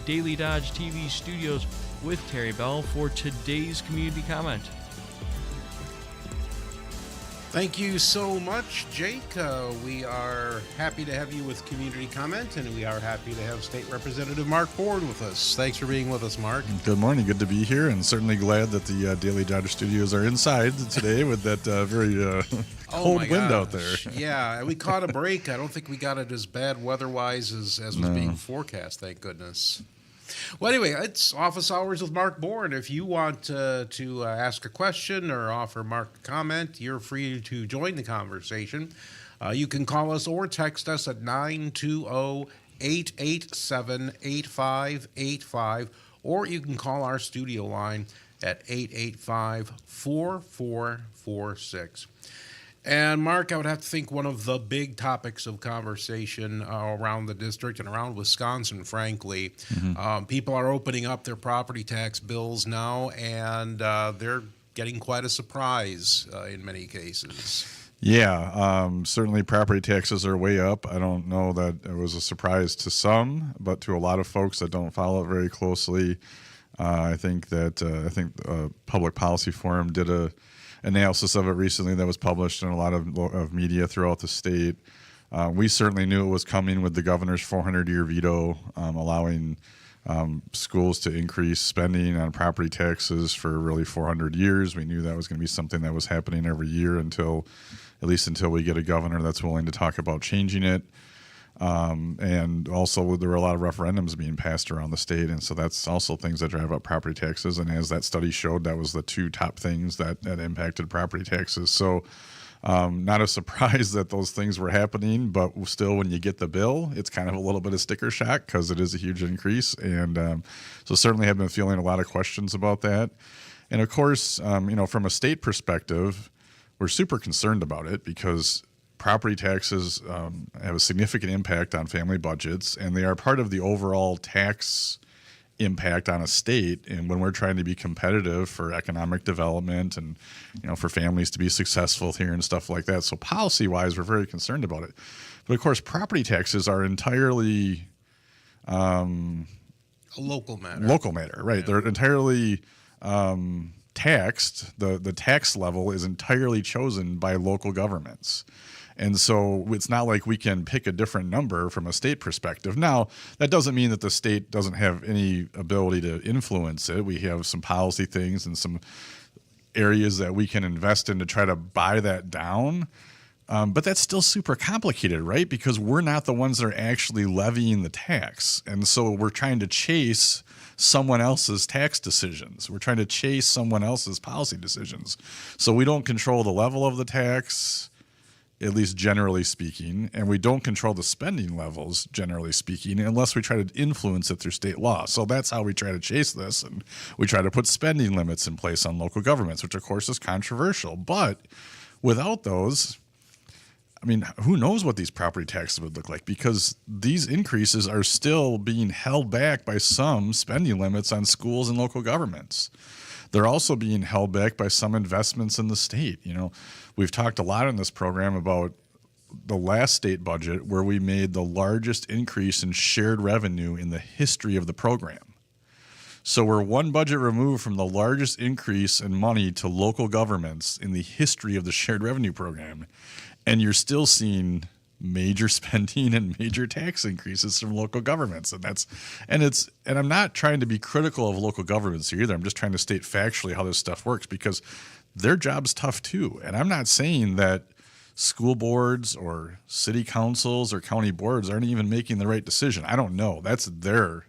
Daily Dodge TV studios with Terry Bell for today's community comment. Thank you so much, Jake. We are happy to have you with Community Comment, and we are happy to have State Representative Mark Ford with us. Thanks for being with us, Mark. Good morning. Good to be here, and certainly glad that the Daily Dodger studios are inside today with that very cold wind out there. Yeah, we caught a break. I don't think we got it as bad weather-wise as was being forecast, thank goodness. Well, anyway, it's office hours with Mark Bourne. If you want to ask a question or offer Mark a comment, you're free to join the conversation. You can call us or text us at 920-887-8585, or you can call our studio line at 885-4446. And Mark, I would have to think one of the big topics of conversation around the district and around Wisconsin, frankly, people are opening up their property tax bills now, and they're getting quite a surprise in many cases. Yeah, certainly property taxes are way up. I don't know that it was a surprise to some, but to a lot of folks that don't follow it very closely, I think Public Policy Forum did a analysis of it recently that was published in a lot of media throughout the state. We certainly knew it was coming with the governor's 400-year veto, allowing schools to increase spending on property taxes for really 400 years. We knew that was going to be something that was happening every year at least until we get a governor that's willing to talk about changing it. And also there were a lot of referendums being passed around the state, and so that's also things that drive up property taxes. And as that study showed, that was the two top things that impacted property taxes. So not a surprise that those things were happening, but still when you get the bill, it's kind of a little bit of sticker shock because it is a huge increase. And so certainly have been feeling a lot of questions about that. And of course, from a state perspective, we're super concerned about it because property taxes have a significant impact on family budgets, and they are part of the overall tax impact on a state. And when we're trying to be competitive for economic development and, for families to be successful here and stuff like that. So policy-wise, we're very concerned about it. But of course, property taxes are entirely a local matter. Local matter, right? Yeah. They're entirely taxed. The tax level is entirely chosen by local governments. And so it's not like we can pick a different number from a state perspective. Now, that doesn't mean that the state doesn't have any ability to influence it. We have some policy things and some areas that we can invest in to try to buy that down. But that's still super complicated, right? Because we're not the ones that are actually levying the tax. And so we're trying to chase someone else's tax decisions. We're trying to chase someone else's policy decisions. So we don't control the level of the tax, at least generally speaking, and we don't control the spending levels, generally speaking, unless we try to influence it through state law. So that's how we try to chase this, and we try to put spending limits in place on local governments, which of course is controversial. But without those, who knows what these property taxes would look like, because these increases are still being held back by some spending limits on schools and local governments. They're also being held back by some investments in the state. We've talked a lot in this program about the last state budget where we made the largest increase in shared revenue in the history of the program. So we're one budget removed from the largest increase in money to local governments in the history of the shared revenue program. And you're still seeing major spending and major tax increases from local governments. And I'm not trying to be critical of local governments here either. I'm just trying to state factually how this stuff works, because their job's tough too. And I'm not saying that school boards or city councils or county boards aren't even making the right decision. I don't know. That's their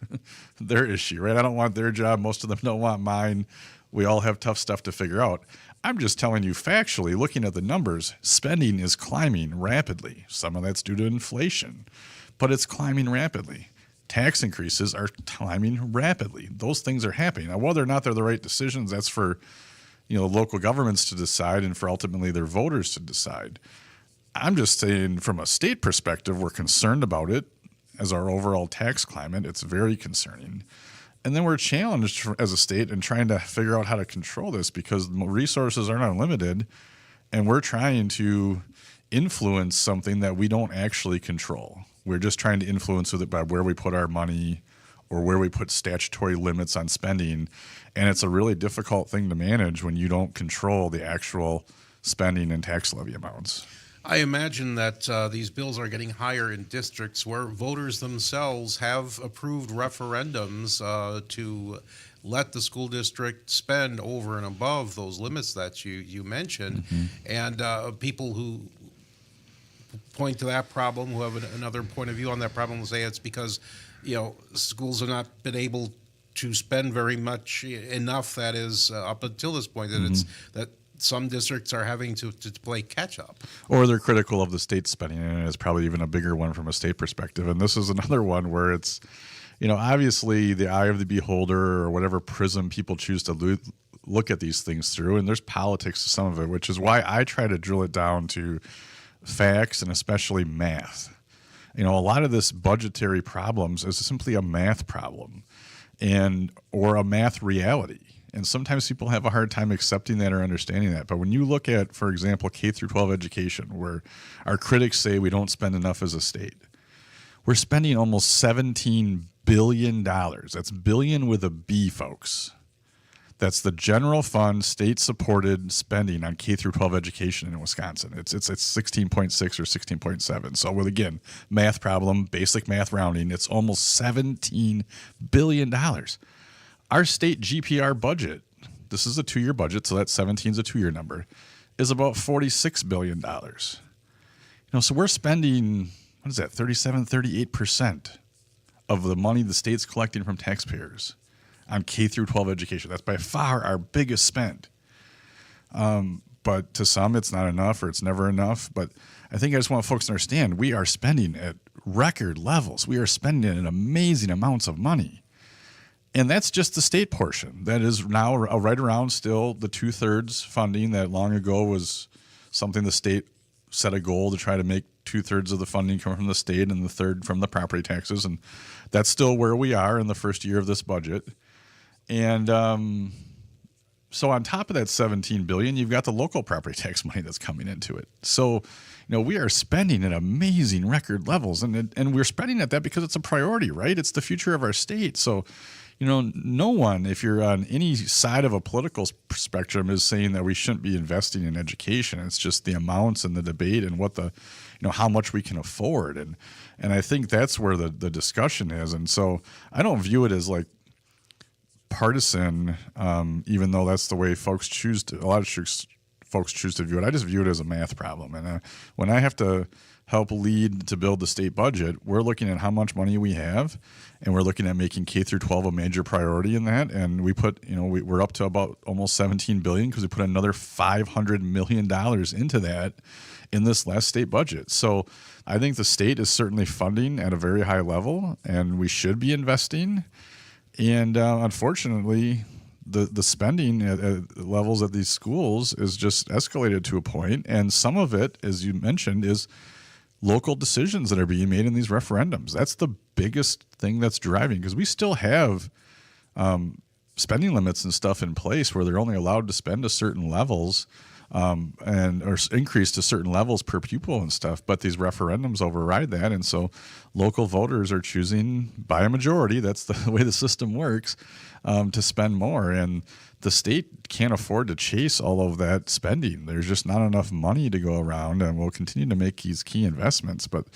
issue, right? I don't want their job. Most of them don't want mine. We all have tough stuff to figure out. I'm just telling you factually, looking at the numbers, spending is climbing rapidly. Some of that's due to inflation, but it's climbing rapidly. Tax increases are climbing rapidly. Those things are happening. Now, whether or not they're the right decisions, that's for local governments to decide and for ultimately their voters to decide. I'm just saying from a state perspective, we're concerned about it as our overall tax climate. It's very concerning. And then we're challenged as a state in trying to figure out how to control this, because resources are not unlimited, and we're trying to influence something that we don't actually control. We're just trying to influence with it by where we put our money or where we put statutory limits on spending. And it's a really difficult thing to manage when you don't control the actual spending and tax levy amounts. I imagine that these bills are getting higher in districts where voters themselves have approved referendums to let the school district spend over and above those limits that you mentioned. And people who point to that problem, who have another point of view on that problem, will say it's because, schools have not been able to spend very much enough, that is, up until this point, that it's that some districts are having to play catch up. Or they're critical of the state spending, and it's probably even a bigger one from a state perspective. And this is another one where it's, obviously the eye of the beholder, or whatever prism people choose to look at these things through. And there's politics to some of it, which is why I try to drill it down to facts and especially math. A lot of this budgetary problems is simply a math problem or a math reality. And sometimes people have a hard time accepting that or understanding that. But when you look at, for example, K through 12 education, where our critics say we don't spend enough as a state, we're spending almost $17 billion. That's billion with a B, folks. That's the general fund, state-supported spending on K through 12 education in Wisconsin. It's 16.6 or 16.7. So with, again, math problem, basic math rounding, it's almost $17 billion. Our state GPR budget, this is a 2-year budget, so that 17 is a 2-year number, is about $46 billion. So we're spending, 38% of the money the state's collecting from taxpayers on K through 12 education. That's by far our biggest spend. But to some, it's not enough, or it's never enough. But I think I just want folks to understand, we are spending at record levels. We are spending an amazing amounts of money. And that's just the state portion. That is now right around still the 2/3 funding that long ago was something the state set a goal to try to make 2/3 of the funding come from the state and the third from the property taxes. And that's still where we are in the first year of this budget. And so on top of that $17 billion, you've got the local property tax money that's coming into it. So, we are spending at amazing record levels, and we're spending at that because it's a priority, right? It's the future of our state. So, no one, if you're on any side of a political spectrum, is saying that we shouldn't be investing in education. It's just the amounts and the debate and what how much we can afford. And I think that's where the discussion is. And so I don't view it as like partisan, even though that's the way folks choose to, a lot of folks choose to view it. I just view it as a math problem. And when I have to help lead to build the state budget, we're looking at how much money we have, and we're looking at making K through 12 a major priority in that. And we put, we're up to about almost $17 billion because we put another $500 million into that in this last state budget. So I think the state is certainly funding at a very high level, and we should be investing. And unfortunately, the spending at levels at these schools is just escalated to a point. And some of it, as you mentioned, is local decisions that are being made in these referendums. That's the biggest thing that's driving, because we still have spending limits and stuff in place where they're only allowed to spend to certain levels or increase to certain levels per pupil and stuff. But these referendums override that. And so local voters are choosing by a majority, that's the way the system works, to spend more. And the state can't afford to chase all of that spending. There's just not enough money to go around, and we'll continue to make these key investments. But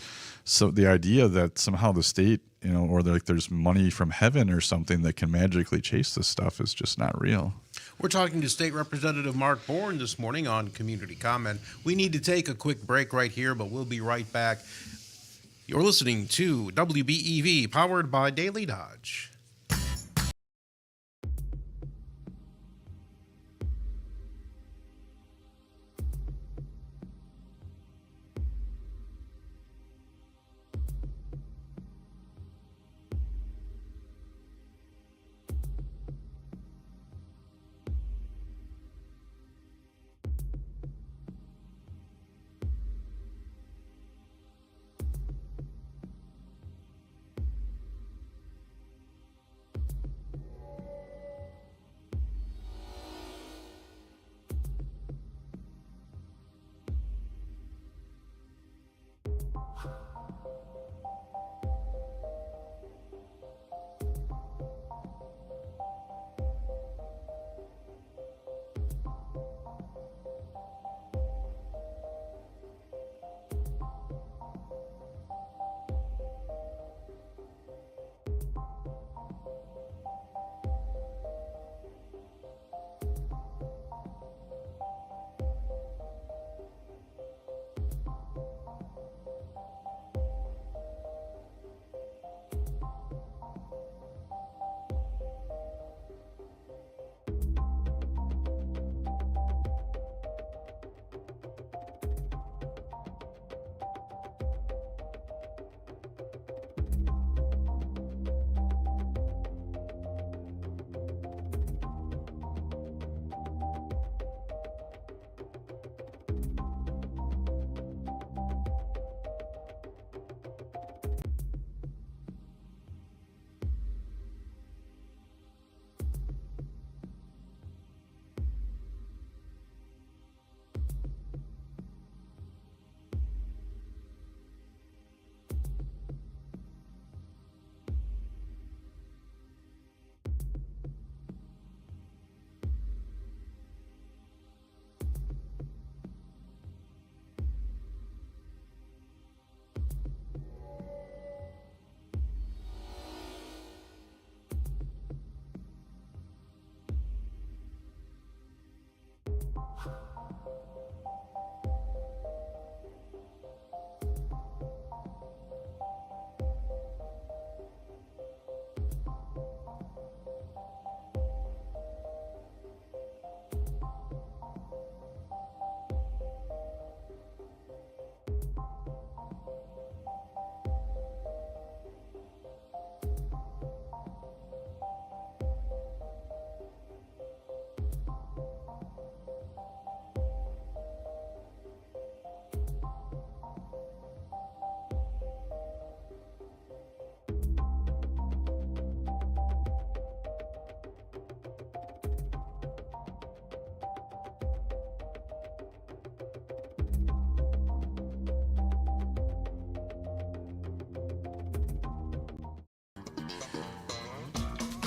so the idea that somehow the state, or there's money from heaven or something that can magically chase this stuff is just not real. We're talking to State Representative Mark Bourne this morning on Community Comment. We need to take a quick break right here, but we'll be right back. You're listening to WBEV, powered by Daily Dodge.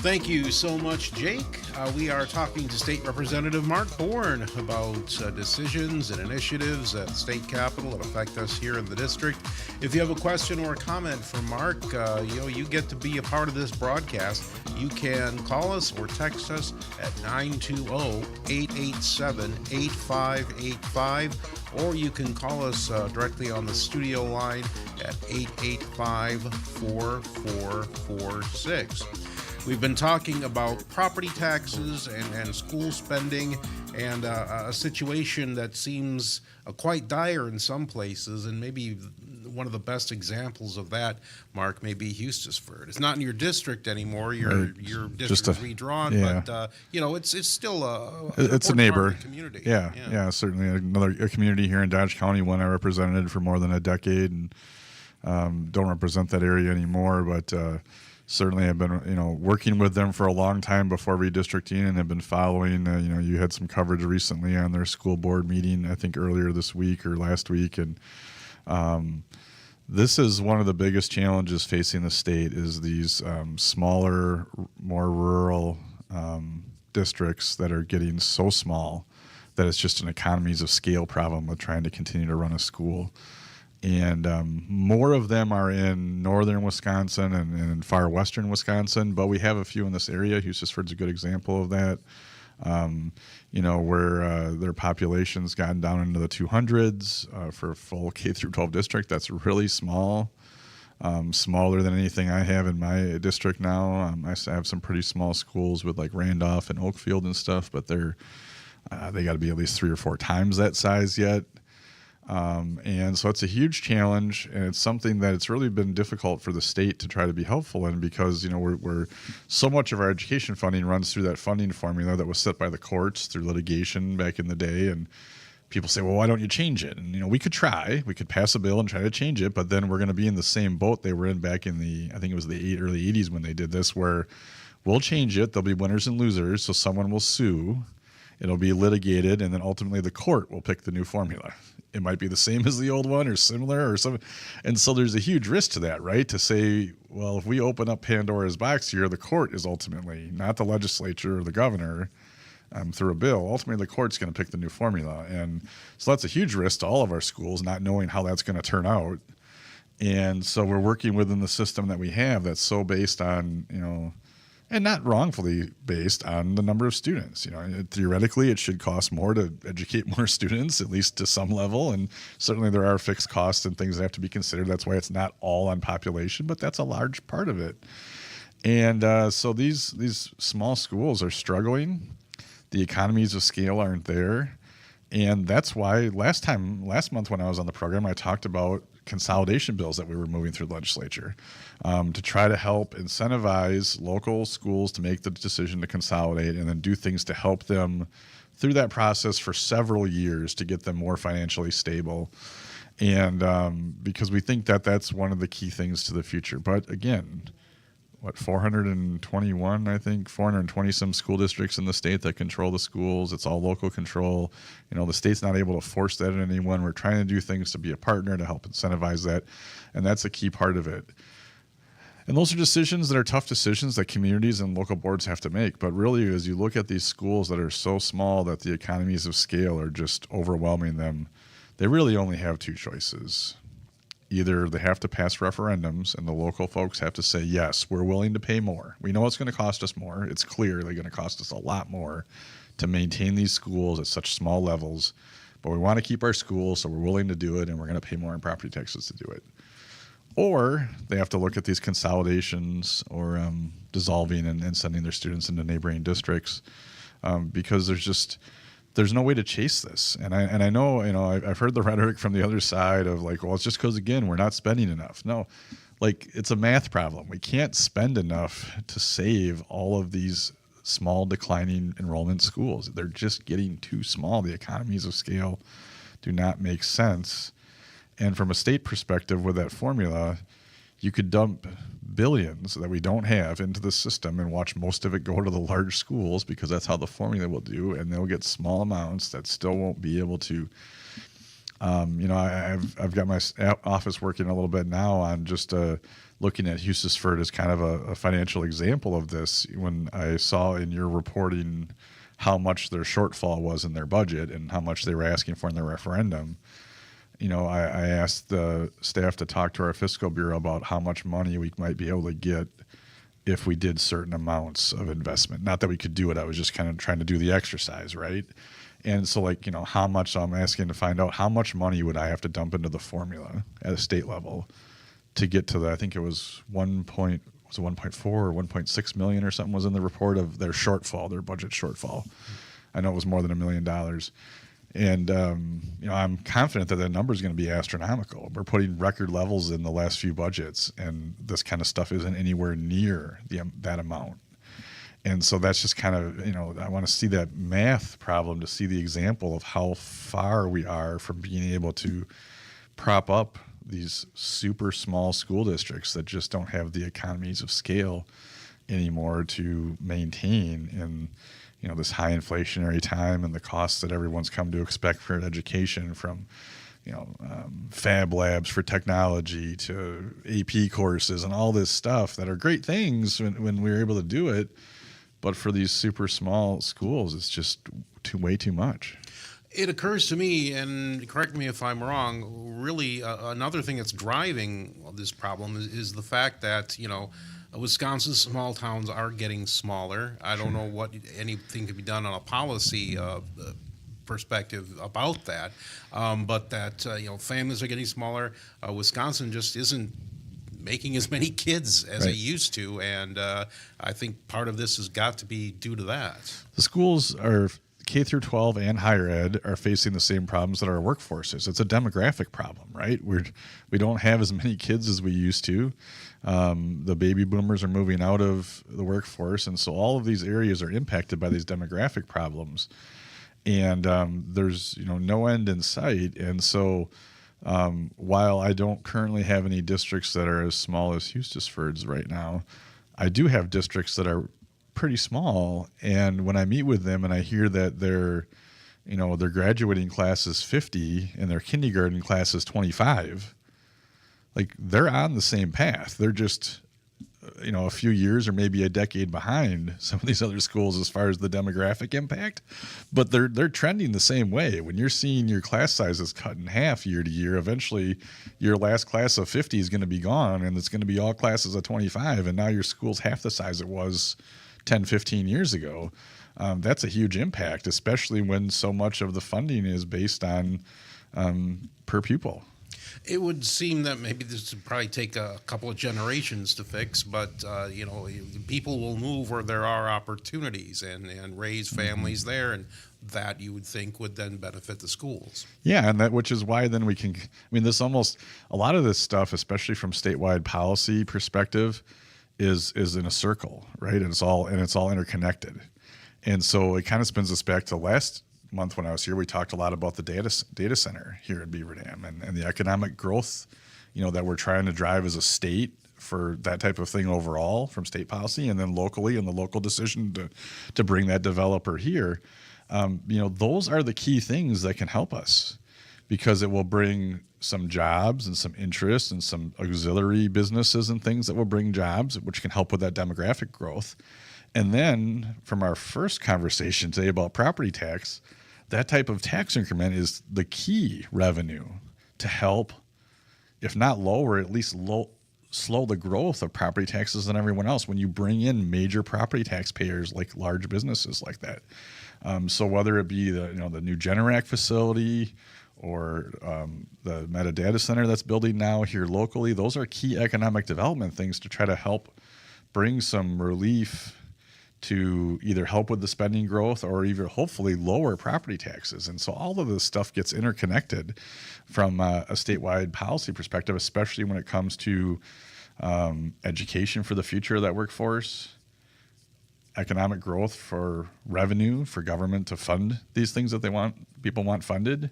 Thank you so much, Jake. We are talking to State Representative Mark Bourne about decisions and initiatives at the state capitol that affect us here in the district. If you have a question or a comment for Mark, you get to be a part of this broadcast. You can call us or text us at 920-887-8585, or you can call us directly on the studio line at 885-4446. We've been talking about property taxes and school spending, and a situation that seems quite dire in some places, and maybe one of the best examples of that, Mark, may be Hustisford. It's not in your district anymore. Your district is redrawn, yeah. but it's still it's a neighbor community. Yeah, certainly a community here in Dodge County, one I represented for more than a decade, and don't represent that area anymore, but certainly I've been, working with them for a long time before redistricting, and have been following. You had some coverage recently on their school board meeting, I think earlier this week or last week, and this is one of the biggest challenges facing the state is these smaller, more rural districts that are getting so small that it's just an economies of scale problem with trying to continue to run a school. And more of them are in northern Wisconsin and in far western Wisconsin, but we have a few in this area. Hustisford's a good example of that, where their population's gotten down into the 200s for a full K through 12 district. That's really small, smaller than anything I have in my district now. I have some pretty small schools with like Randolph and Oakfield and stuff, but they got to be at least 3 or 4 times that size yet. And so it's a huge challenge, and it's something that it's really been difficult for the state to try to be helpful in, because we're so much of our education funding runs through that funding formula that was set by the courts through litigation back in the day. And people say, well, why don't you change it? And we could pass a bill and try to change it, but then we're going to be in the same boat they were in back in I think it was the early 80s when they did this, where we'll change it, there'll be winners and losers, so someone will sue, it'll be litigated, and then ultimately the court will pick the new formula. It might be the same as the old one or similar or something. And so there's a huge risk to that, right? To say, well, if we open up Pandora's box here, the court is ultimately, not the legislature or the governor through a bill. Ultimately, the court's going to pick the new formula. And so that's a huge risk to all of our schools, not knowing how that's going to turn out. And so we're working within the system that we have that's so based on, and not wrongfully based on the number of students. Theoretically, it should cost more to educate more students, at least to some level. And certainly there are fixed costs and things that have to be considered. That's why it's not all on population, but that's a large part of it. And so these small schools are struggling. The economies of scale aren't there. And that's why last month when I was on the program, I talked about consolidation bills that we were moving through the legislature to try to help incentivize local schools to make the decision to consolidate and then do things to help them through that process for several years to get them more financially stable. And because we think that that's one of the key things to the future. But again, 421, I think, 420 some school districts in the state that control the schools. It's all local control. The state's not able to force that on anyone. We're trying to do things to be a partner to help incentivize that. And that's a key part of it. And those are decisions that are tough decisions that communities and local boards have to make. But really, as you look at these schools that are so small that the economies of scale are just overwhelming them, they really only have 2 choices. Either they have to pass referendums and the local folks have to say, yes, we're willing to pay more. We know it's going to cost us more. It's clear they're going to cost us a lot more to maintain these schools at such small levels. But we want to keep our schools, so we're willing to do it, and we're going to pay more in property taxes to do it. Or they have to look at these consolidations or dissolving and sending their students into neighboring districts because there's no way to chase this. And I know, I've heard the rhetoric from the other side of like, well, it's just because, again, we're not spending enough. No, it's a math problem. We can't spend enough to save all of these small declining enrollment schools. They're just getting too small. The economies of scale do not make sense. And from a state perspective with that formula, you could dump billions that we don't have into the system and watch most of it go to the large schools because that's how the formula will do, and they'll get small amounts that still won't be able to. I've got my office working a little bit now on just the looking at Hustisford as kind of a financial example of this. When I saw in your reporting how much their shortfall was in their budget and how much they were asking for in their referendum, I asked the staff to talk to our fiscal bureau about how much money we might be able to get if we did certain amounts of investment. Not that we could do it. I was just kind of trying to do the exercise, right? And so, how much, I'm asking to find out how much money would I have to dump into the formula at a state level to get to I think it was 1.4 or 1.6 million or something was in the report of their shortfall, their budget shortfall. I know it was more than $1 million. And, I'm confident that that number is going to be astronomical. We're putting record levels in the last few budgets, and this kind of stuff isn't anywhere near that amount. And so that's just kind of, I want to see that math problem to see the example of how far we are from being able to prop up these super small school districts that just don't have the economies of scale anymore to maintain in this high inflationary time and the costs that everyone's come to expect for education, from fab labs for technology to AP courses and all this stuff that are great things when we're able to do it. But for these super small schools, it's just way too much. It occurs to me, and correct me if I'm wrong, really another thing that's driving this problem is the fact that, Wisconsin's small towns are getting smaller. I don't know what anything could be done on a policy perspective about that, but that, families are getting smaller. Wisconsin just isn't making as many kids as it used to, and I think part of this has got to be due to that. The schools are K through 12 and higher ed are facing the same problems that our workforce is. It's a demographic problem, right? We don't have as many kids as we used to. The baby boomers are moving out of the workforce, and so all of these areas are impacted by these demographic problems. And there's no end in sight. And so while I don't currently have any districts that are as small as Hustisford's right now, I do have districts that are pretty small. And when I meet with them and I hear that their graduating class is 50 and their kindergarten class is 25, they're on the same path. They're just a few years or maybe a decade behind some of these other schools as far as the demographic impact, but they're trending the same way. When you're seeing your class sizes cut in half year to year, eventually your last class of 50 is going to be gone, and it's going to be all classes of 25, and now your school's half the size it was 10, 15 years ago. That's a huge impact, especially when so much of the funding is based on per pupil. It would seem that maybe this would probably take a couple of generations to fix, but people will move where there are opportunities and raise families there, and that you would think would then benefit the schools. Yeah, and which is why then we can. A lot of this stuff, especially from statewide policy perspective, is in a circle, right? And it's all interconnected, and so it kind of spins us back to last month when I was here. We talked a lot about the data center here in Beaver Dam and the economic growth, that we're trying to drive as a state for that type of thing overall from state policy, and then locally and the local decision to bring that developer here. Those are the key things that can help us, because it will bring some jobs and some interest and some auxiliary businesses and things that will bring jobs, which can help with that demographic growth. And then from our first conversation today about property tax, that type of tax increment is the key revenue to help, if not lower, at least slow the growth of property taxes than everyone else when you bring in major property taxpayers like large businesses like that. So whether it be the new Generac facility or the Meta Data Center that's building now here locally, those are key economic development things to try to help bring some relief to either help with the spending growth or even hopefully lower property taxes. And so all of this stuff gets interconnected from a statewide policy perspective, especially when it comes to education for the future of that workforce, economic growth for revenue, for government to fund these things that people want funded.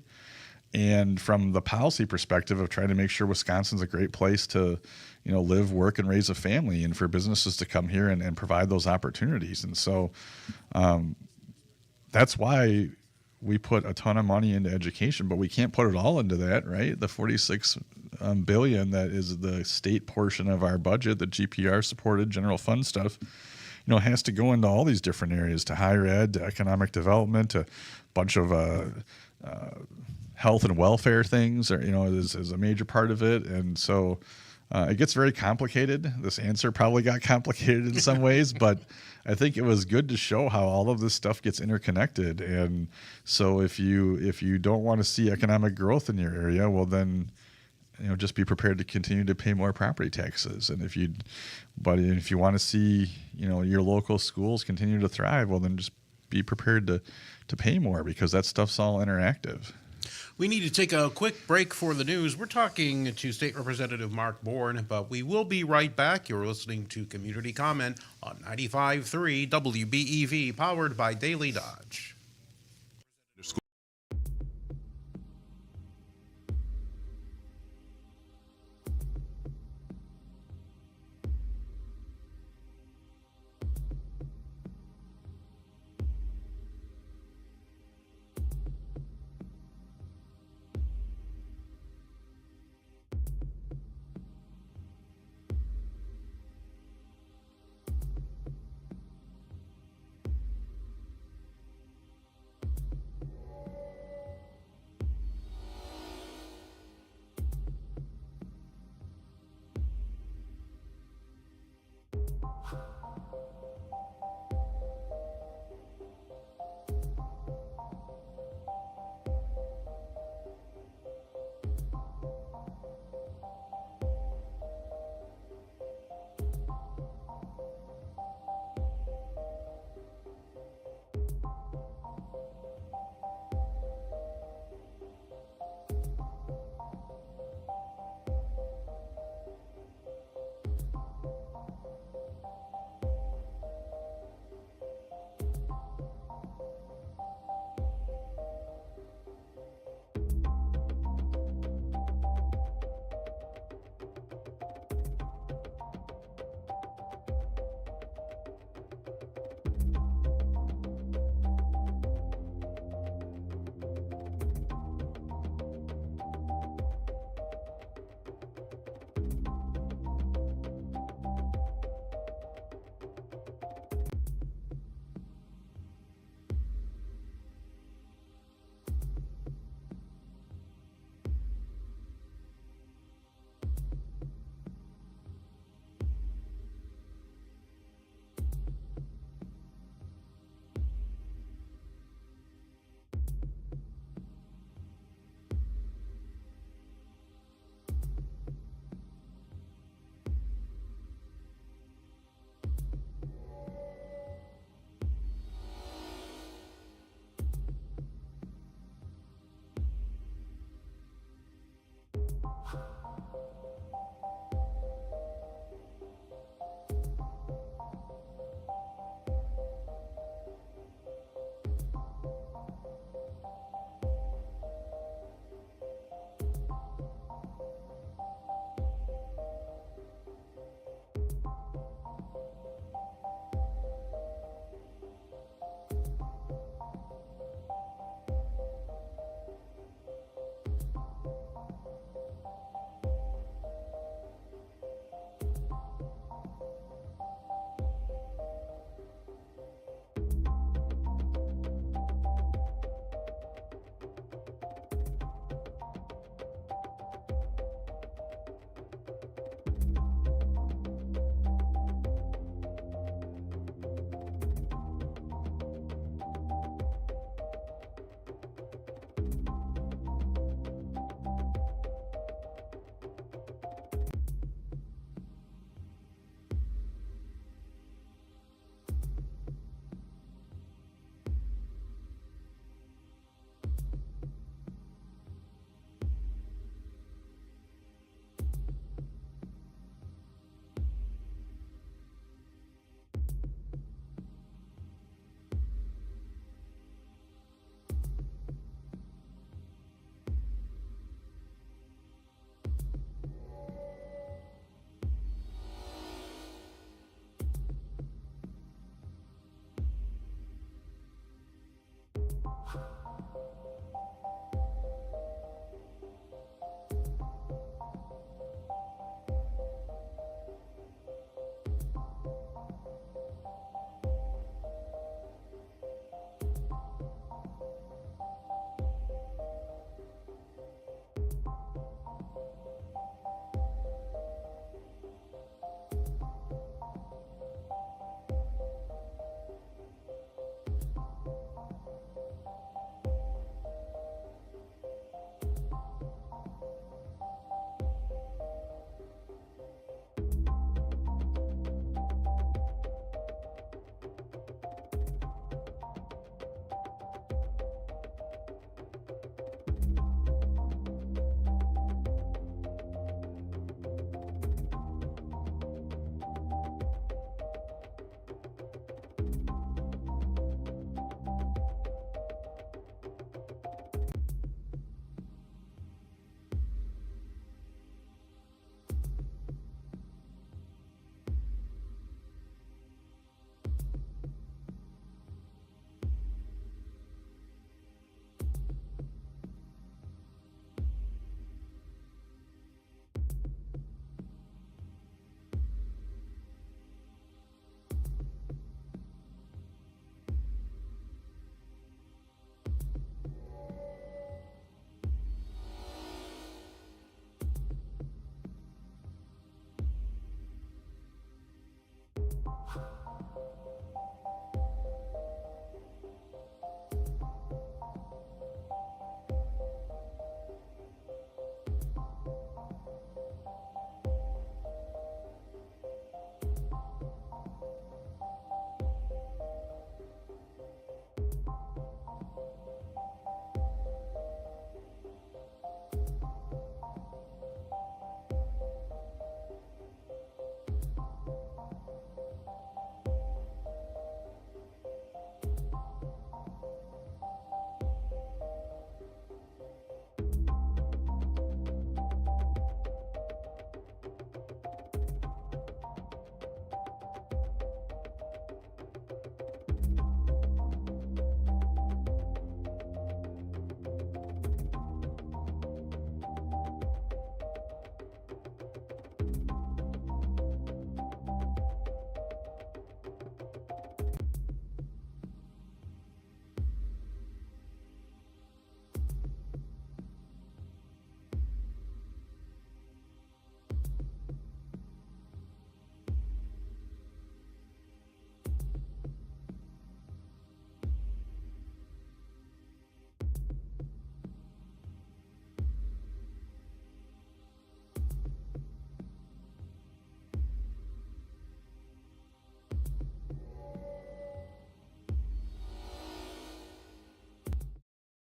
And from the policy perspective of trying to make sure Wisconsin's a great place to live, work, and raise a family, and for businesses to come here and provide those opportunities. And so that's why we put a ton of money into education, but we can't put it all into that, right? The 46 billion that is the state portion of our budget, the GPR supported general fund stuff, has to go into all these different areas, to higher ed, to economic development, to a bunch of health and welfare things, or is a major part of it. And so it gets very complicated. This answer probably got complicated in some ways, but I think it was good to show how all of this stuff gets interconnected. And so if you don't want to see economic growth in your area, well then, just be prepared to continue to pay more property taxes. And if you want to see, your local schools continue to thrive, well then just be prepared to pay more, because that stuff's all interactive. We need to take a quick break for the news. We're talking to State Representative Mark Bourne, but we will be right back. You're listening to Community Comment on 95.3 WBEV, powered by Daily Dodge.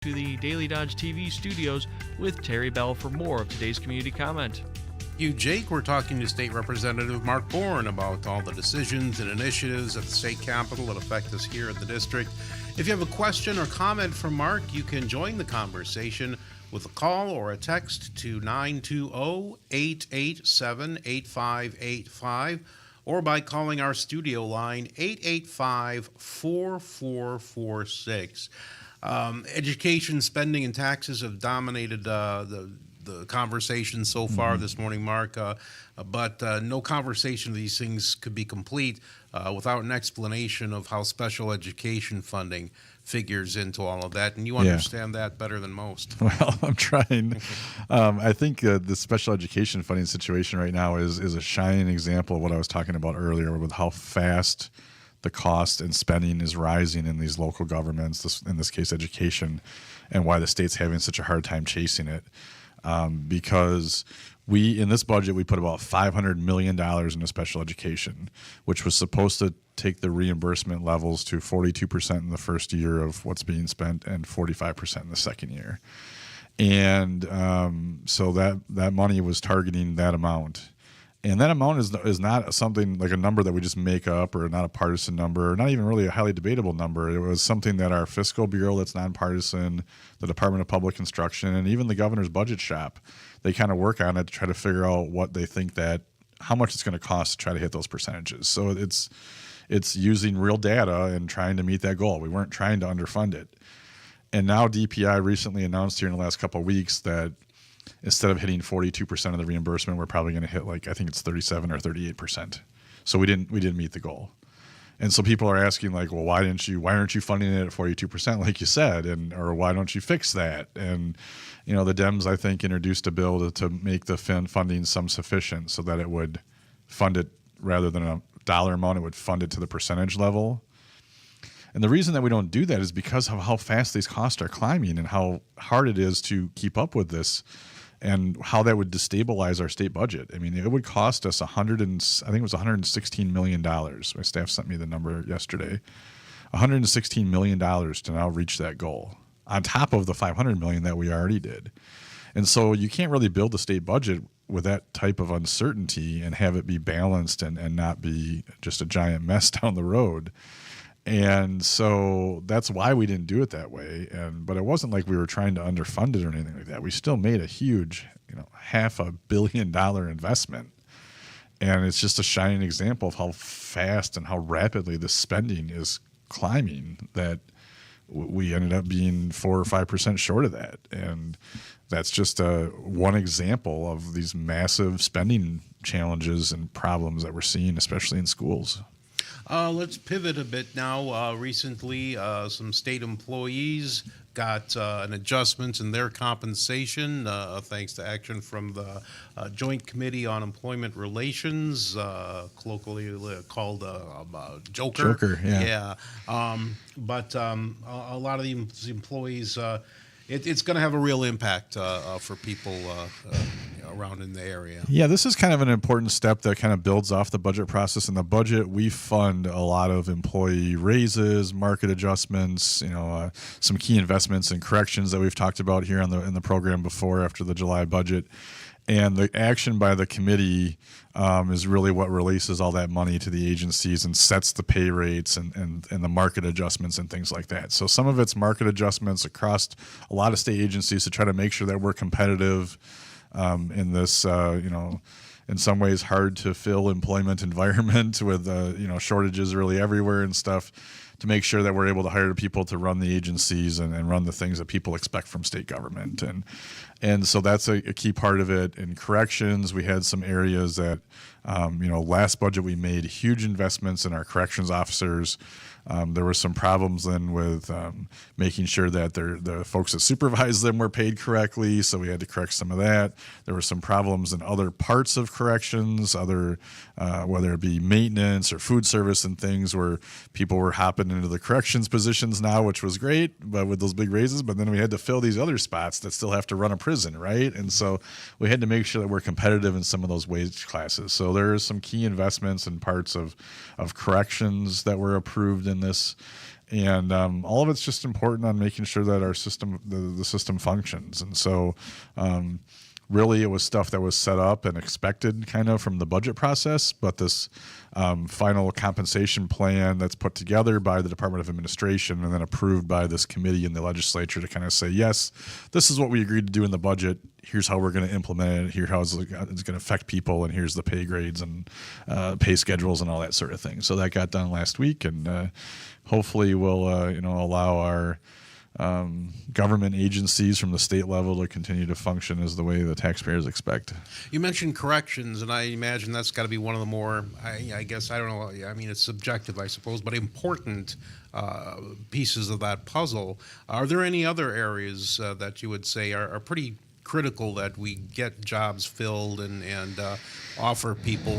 to the Daily Dodge TV studios with Terry Bell for more of today's community comment. You, Jake, we're talking to State Representative Mark Bourne about all the decisions and initiatives at the state capitol that affect us here in the district. If you have a question or comment from Mark, you can join the conversation with a call or a text to 920-887-8585 or by calling our studio line 885-4446. Education spending and taxes have dominated the conversation so far this morning, Mark, but no conversation of these things could be complete without an explanation of how special education funding figures into all of that, and you understand that better than most. Well, I'm trying. I think the special education funding situation right now is a shining example of what I was talking about earlier with how fast the cost and spending is rising in these local governments, in this case education, and why the state's having such a hard time chasing it. Because in this budget, we put about $500 million into special education, which was supposed to take the reimbursement levels to 42% in the first year of what's being spent and 45% in the second year. And so that money was targeting that amount. And that amount is not something like a number that we just make up, or not a partisan number, or not even really a highly debatable number. It was something that our fiscal bureau that's nonpartisan, the Department of Public Instruction, and even the governor's budget shop, they kind of work on it to try to figure out what they think how much it's going to cost to try to hit those percentages. So it's using real data and trying to meet that goal. We weren't trying to underfund it. And now DPI recently announced here in the last couple of weeks that instead of hitting 42% of the reimbursement, we're probably going to hit I think it's 37 or 38%. So we didn't meet the goal. And so people are asking well, why aren't you funding it at 42% like you said, or why don't you fix that? And the Dems, I think, introduced a bill to make the funding sum sufficient so that it would fund it rather than a dollar amount, it would fund it to the percentage level. And the reason that we don't do that is because of how fast these costs are climbing and how hard it is to keep up with this, and how that would destabilize our state budget. I mean, it would cost us $116 million. My staff sent me the number yesterday. $116 million to now reach that goal, on top of the $500 million that we already did. And so you can't really build a state budget with that type of uncertainty and have it be balanced and not be just a giant mess down the road. And so that's why we didn't do it that way. But it wasn't like we were trying to underfund it or anything like that. We still made a huge, $500 million investment. And it's just a shining example of how fast and how rapidly the spending is climbing, that we ended up being 4 or 5% short of that. And that's just one example of these massive spending challenges and problems that we're seeing, especially in schools. Let's pivot a bit now. Recently, some state employees got an adjustment in their compensation thanks to action from the Joint Committee on Employment Relations, colloquially called Joker. Joker, yeah. But a lot of these employees, it's going to have a real impact for people around in the area. Yeah, this is kind of an important step that kind of builds off the budget process. In the budget, we fund a lot of employee raises, market adjustments, some key investments and corrections that we've talked about here in the program before after the July budget. And the action by the committee is really what releases all that money to the agencies and sets the pay rates and the market adjustments and things like that. So some of it's market adjustments across a lot of state agencies to try to make sure that we're competitive in this, in some ways hard to fill employment environment with, shortages really everywhere and stuff, to make sure that we're able to hire people to run the agencies and run the things that people expect from state government. And so that's a key part of it. In corrections, we had some areas that, last budget we made huge investments in our corrections officers. There were some problems then with making sure that the folks that supervise them were paid correctly, so we had to correct some of that. There were some problems in other parts of corrections, whether it be maintenance or food service and things, where people were hopping jumping into the corrections positions now, which was great, but with those big raises. But then we had to fill these other spots that still have to run a prison, right? And so we had to make sure that we're competitive in some of those wage classes. So there are some key investments and parts of corrections that were approved in this. And all of it's just important on making sure that our system, the system functions. And so really it was stuff that was set up and expected kind of from the budget process, but this final compensation plan that's put together by the Department of Administration and then approved by this committee in the legislature to kind of say, yes, this is what we agreed to do in the budget. Here's how we're going to implement it. Here's how it's going to affect people, and here's the pay grades and pay schedules and all that sort of thing. So that got done last week, and hopefully will allow our government agencies from the state level to continue to function as the way the taxpayers expect. You mentioned corrections, and I imagine that's got to be one of the more, I guess, I don't know, I mean, it's subjective, I suppose, but important pieces of that puzzle. Are there any other areas that you would say are pretty critical that we get jobs filled and offer people,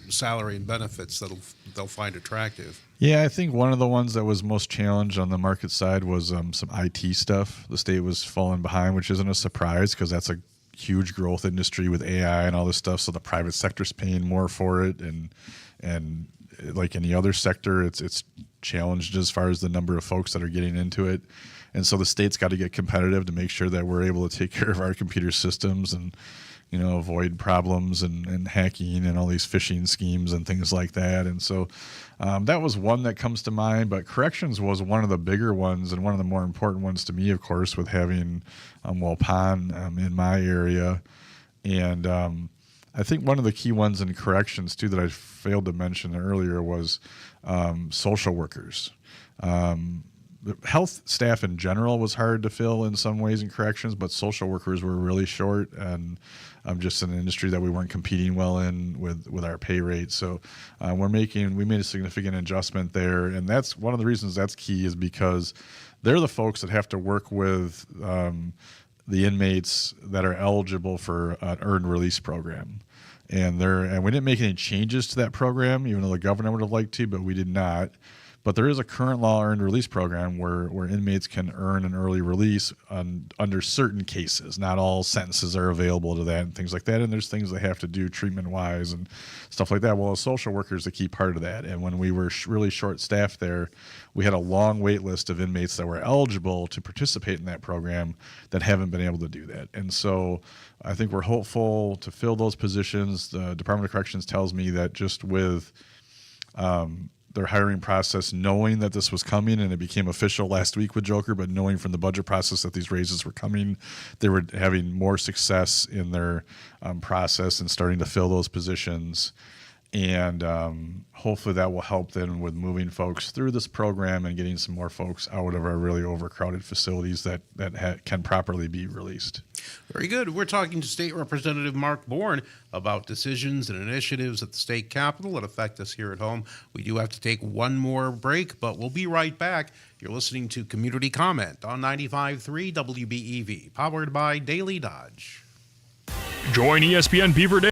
salary and benefits that they'll find attractive? Yeah, I think one of the ones that was most challenged on the market side was some IT stuff. The state was falling behind, which isn't a surprise because that's a huge growth industry with AI and all this stuff. So the private sector's paying more for it, and like any other sector, it's challenged as far as the number of folks that are getting into it. And so the state's got to get competitive to make sure that we're able to take care of our computer systems and avoid problems and hacking and all these phishing schemes and things like that. And so that was one that comes to mind, but corrections was one of the bigger ones and one of the more important ones to me, of course, with having Waupun in my area. And I think one of the key ones in corrections, too, that I failed to mention earlier was social workers. The health staff in general was hard to fill in some ways in corrections, but social workers were really short, and just an industry that we weren't competing well in with our pay rate. So we made a significant adjustment there, and that's one of the reasons that's key is because they're the folks that have to work with the inmates that are eligible for an earned release program. And we didn't make any changes to that program, even though the governor would have liked to, but we did not. But there is a current law earned release program where inmates can earn an early release under certain cases. Not all sentences are available to that and things like that. And there's things they have to do treatment-wise and stuff like that. Well, a social worker is a key part of that. And when we were really short-staffed there, we had a long wait list of inmates that were eligible to participate in that program that haven't been able to do that. And so I think we're hopeful to fill those positions. The Department of Corrections tells me that just with their hiring process, knowing that this was coming, and it became official last week with Joker, but knowing from the budget process that these raises were coming, they were having more success in their process and starting to fill those positions. And hopefully that will help then with moving folks through this program and getting some more folks out of our really overcrowded facilities that can properly be released. Very good. We're talking to State Representative Mark Bourne about decisions and initiatives at the state capitol that affect us here at home. We do have to take one more break, but we'll be right back. You're listening to Community Comment on 95.3 WBEV, powered by Daily Dodge. Join ESPN Beaver Day.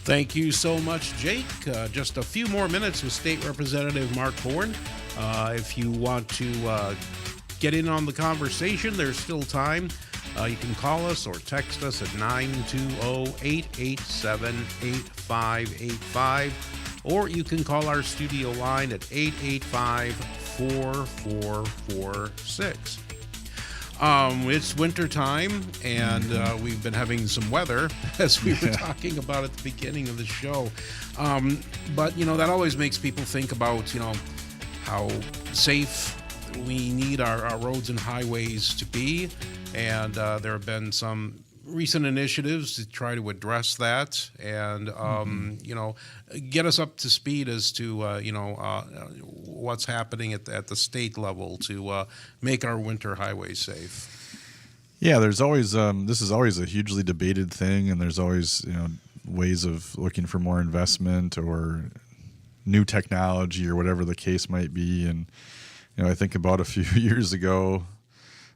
Thank you so much, Jake. Just a few more minutes with State Representative Mark Bourne. If you want to get in on the conversation, there's still time. You can call us or text us at 920-887-8585, or you can call our studio line at 885-4446. It's winter time, and we've been having some weather, as we were talking about at the beginning of the show. But, that always makes people think about, how safe we need our roads and highways to be. And there have been some recent initiatives to try to address that and, get us up to speed as to, what's happening at the state level to make our winter highways safe. Yeah, there's always this is always a hugely debated thing, and there's always ways of looking for more investment or new technology or whatever the case might be. And I think about a few years ago,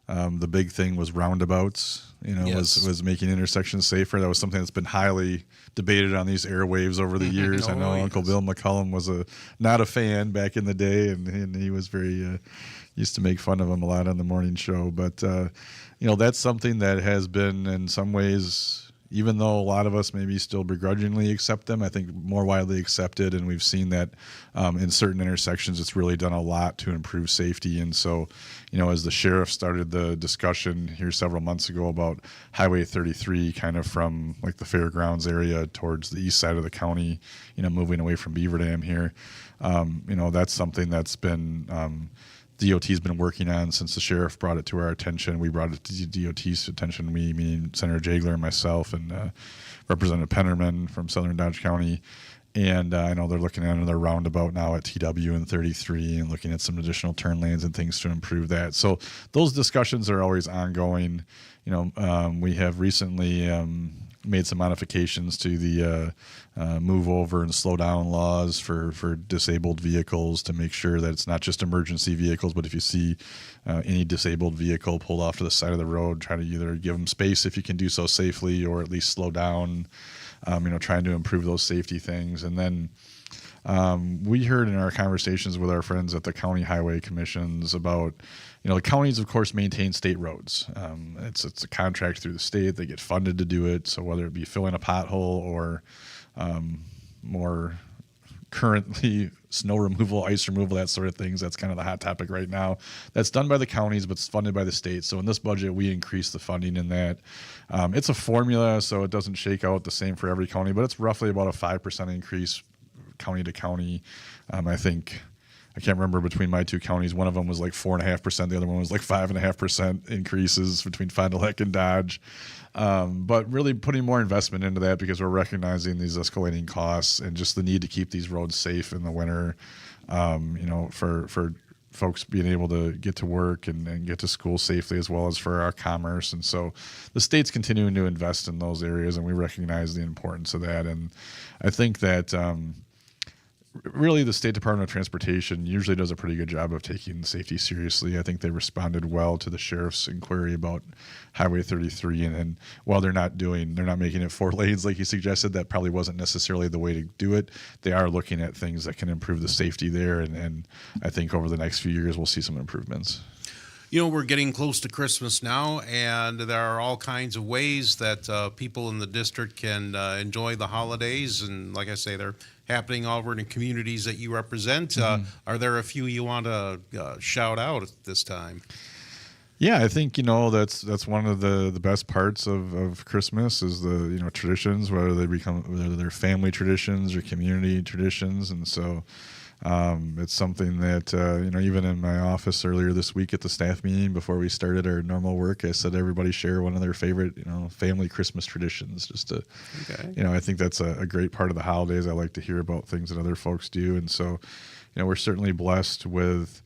the big thing was roundabouts. Yes. was making intersections safer. That was something that's been highly debated on these airwaves over the years. I know Uncle Bill McCullum was not a fan back in the day, and he was very used to make fun of him a lot on the morning show. But that's something that has been in some ways, even though a lot of us maybe still begrudgingly accept them, I think more widely accepted, and we've seen that in certain intersections it's really done a lot to improve safety. And so, as the sheriff started the discussion here several months ago about Highway 33 kind of from like the fairgrounds area towards the east side of the county, moving away from Beaver Dam here, that's something that's been DOT's been working on since the sheriff brought it to our attention. We brought it to DOT's attention, we meaning Senator Jagler and myself and Representative Pennerman from Southern Dodge County. And I know they're looking at another roundabout now at TW and 33 and looking at some additional turn lanes and things to improve that. So those discussions are always ongoing. We have recently made some modifications to the move over and slow down laws for disabled vehicles to make sure that it's not just emergency vehicles, but if you see any disabled vehicle pulled off to the side of the road, try to either give them space if you can do so safely or at least slow down, trying to improve those safety things. And then we heard in our conversations with our friends at the county highway commissions about, the counties, of course, maintain state roads. It's a contract through the state. They get funded to do it. So whether it be filling a pothole or more currently snow removal, ice removal, that sort of things, that's kind of the hot topic right now. That's done by the counties, but it's funded by the state. So in this budget, we increased the funding in that. It's a formula, so it doesn't shake out the same for every county, but it's roughly about a 5% increase county to county. I can't remember between my two counties. One of them was like 4.5%. The other one was like 5.5% increases between Fond du Lac and Dodge. But really putting more investment into that because we're recognizing these escalating costs and just the need to keep these roads safe in the winter. For folks being able to get to work and get to school safely, as well as for our commerce. And so the state's continuing to invest in those areas, and we recognize the importance of that. And I think that really the State Department of Transportation usually does a pretty good job of taking safety seriously. I think they responded well to the sheriff's inquiry about Highway 33. And while they're not making it 4 lanes like he suggested, that probably wasn't necessarily the way to do it. They are looking at things that can improve the safety there. And I think over the next few years, we'll see some improvements. We're getting close to Christmas now, and there are all kinds of ways that people in the district can enjoy the holidays. And like I say, they're happening all over in the communities that you represent. Are there a few you want to shout out at this time? Yeah, I think that's one of the best parts of Christmas is the traditions, whether they're family traditions or community traditions, and so. It's something that, even in my office earlier this week at the staff meeting before we started our normal work, I said everybody share one of their favorite, family Christmas traditions. Just to, I think that's a great part of the holidays. I like to hear about things that other folks do. And so, we're certainly blessed with,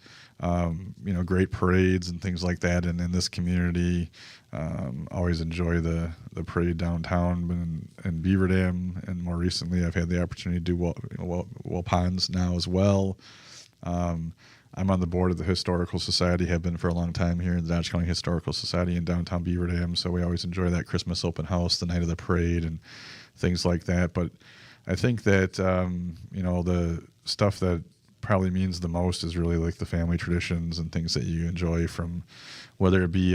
great parades and things like that. And in this community, always enjoy the parade downtown in Beaver Dam, and more recently I've had the opportunity to do Well Ponds now as well. I'm on the board of the Historical Society, have been for a long time here in the Dodge County Historical Society in downtown Beaver Dam, so we always enjoy that Christmas open house the night of the parade and things like that. But I think that the stuff that probably means the most is really like the family traditions and things that you enjoy, from whether it be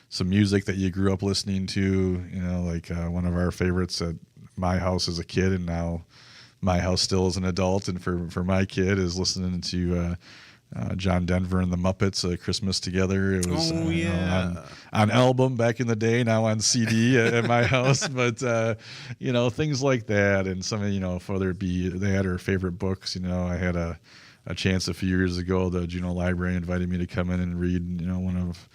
some music that you grew up listening to, like one of our favorites at my house as a kid, and now my house still as an adult, and for my kid is listening to John Denver and the Muppets, Christmas Together. It was on album back in the day, now on CD at my house. But things like that, and some whether it be they had her favorite books. I had a chance a few years ago. The Juneau Library invited me to come in and read one of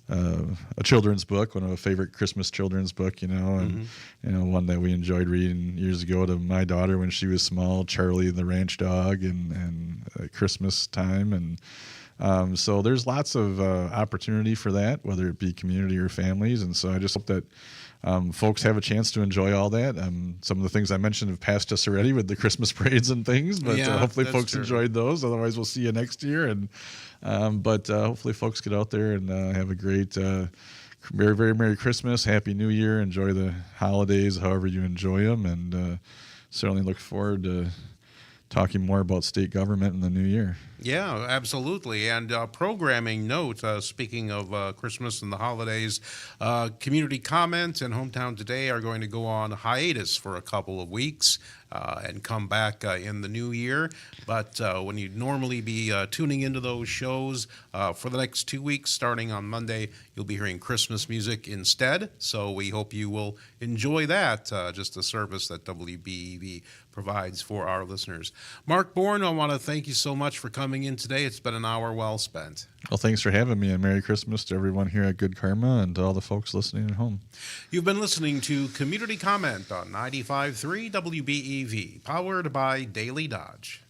a children's book, one of a favorite Christmas children's book, and one that we enjoyed reading years ago to my daughter when she was small, Charlie the Ranch Dog, and Christmas time, and so there's lots of opportunity for that, whether it be community or families, and so I just hope that folks have a chance to enjoy all that. Some of the things I mentioned have passed us already with the Christmas parades and things, but hopefully folks enjoyed those. Otherwise, we'll see you next year. And but hopefully folks get out there and have a great, very, very Merry Christmas, Happy New Year. Enjoy the holidays however you enjoy them, and certainly look forward to talking more about state government in the new year. Yeah, absolutely. And programming note, speaking of Christmas and the holidays, Community Comment and Hometown Today are going to go on hiatus for a couple of weeks and come back in the new year. But when you'd normally be tuning into those shows for the next 2 weeks, starting on Monday, you'll be hearing Christmas music instead. So we hope you will enjoy that, just a service that WBEV provides for our listeners. Mark Bourne, I want to thank you so much for coming in today. It's been an hour well spent. Well, thanks for having me, and Merry Christmas to everyone here at Good Karma and to all the folks listening at home. You've been listening to Community Comment on 95.3 WBEV, powered by Daily Dodge.